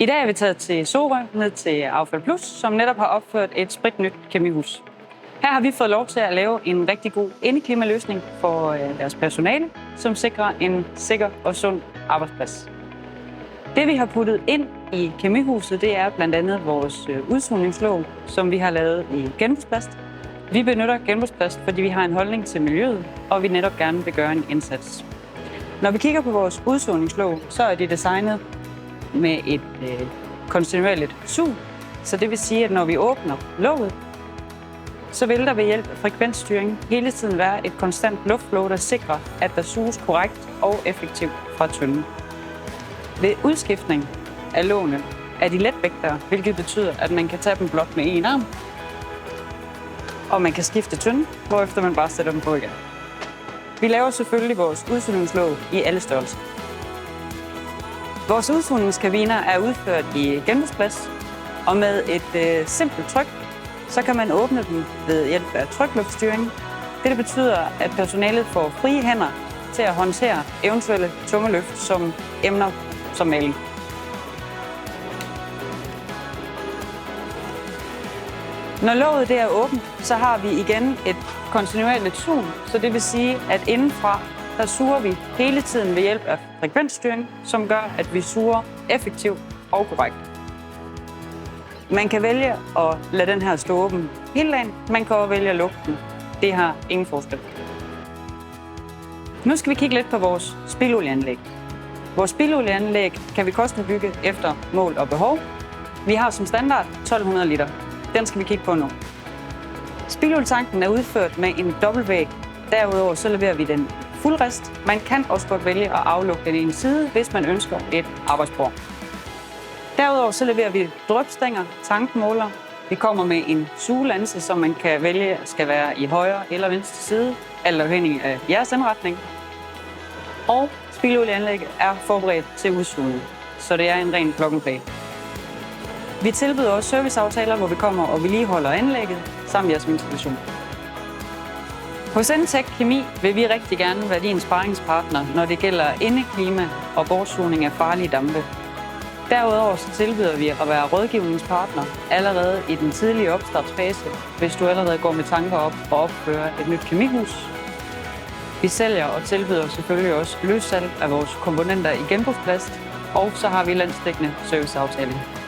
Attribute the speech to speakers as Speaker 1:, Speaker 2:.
Speaker 1: I dag er vi taget til Sorø, ned til Affald Plus, som netop har opført et spritnyt kemihus. Her har vi fået lov til at lave en rigtig god indeklimaløsning for deres personale, som sikrer en sikker og sund arbejdsplads. Det vi har puttet ind i kemihuset, det er blandt andet vores udsugningslåg, som vi har lavet i genbrugsplast. Vi benytter genbrugsplast, fordi vi har en holdning til miljøet, og vi netop gerne vil gøre en indsats. Når vi kigger på vores udsugningslåg, så er de designet med et kontinuerligt sug. Så det vil sige, at når vi åbner låget, så vil der ved hjælp af frekvensstyring hele tiden være et konstant luftflow, der sikrer, at der suges korrekt og effektivt fra tønden. Ved udskiftning af lågene er de letvægtere, hvilket betyder, at man kan tage dem blot med en arm, og man kan skifte tønden, hvorefter man bare sætter dem på igen. Vi laver selvfølgelig vores udsugningslåg i alle størrelser. Vores udsugningskabiner er udført i genbrugsplast, og med et simpelt tryk, så kan man åbne dem ved hjælp af trykluftstyring. Det betyder, at personalet får frie hænder til at håndtere eventuelle tunge løft som emner som maling. Når låget det er åbent, så har vi igen et kontinuerligt sug, så det vil sige, at indenfra der suger vi hele tiden ved hjælp af frekvensstyring, som gør, at vi suger effektivt og korrekt. Man kan vælge at lade den her stå åben hele dagen. Man kan også vælge at lukke den. Det har ingen forskel. Nu skal vi kigge lidt på vores spildolieanlæg. Vores spildolieanlæg kan vi kostenbygge efter mål og behov. Vi har som standard 1200 liter. Den skal vi kigge på nu. Spildolietanken er udført med en dobbeltvæg. Derudover så leverer vi den fuldrist. Man kan også godt vælge at aflukke den ene side, hvis man ønsker et arbejdsbord. Derudover så leverer vi drypstænger, tankmåler. Vi kommer med en sugelanse, som man kan vælge skal være i højre eller venstre side, alt afhængig af jeres indretning. Og spildolieanlægget er forberedt til udsugning, så det er en ren plug and play. Vi tilbyder også serviceaftaler, hvor vi kommer og vedligeholder anlægget samt jeres installation. Hos NTech Kemi vil vi rigtig gerne være din sparringspartner, når det gælder indeklima og bortsugning af farlige dampe. Derudover så tilbyder vi at være rådgivningspartner allerede i den tidlige opstartsfase, hvis du allerede går med tanker op og opfører et nyt kemihus. Vi sælger og tilbyder selvfølgelig også løssalg af vores komponenter i genbrugsplast, og så har vi landsdækkende serviceaftaler.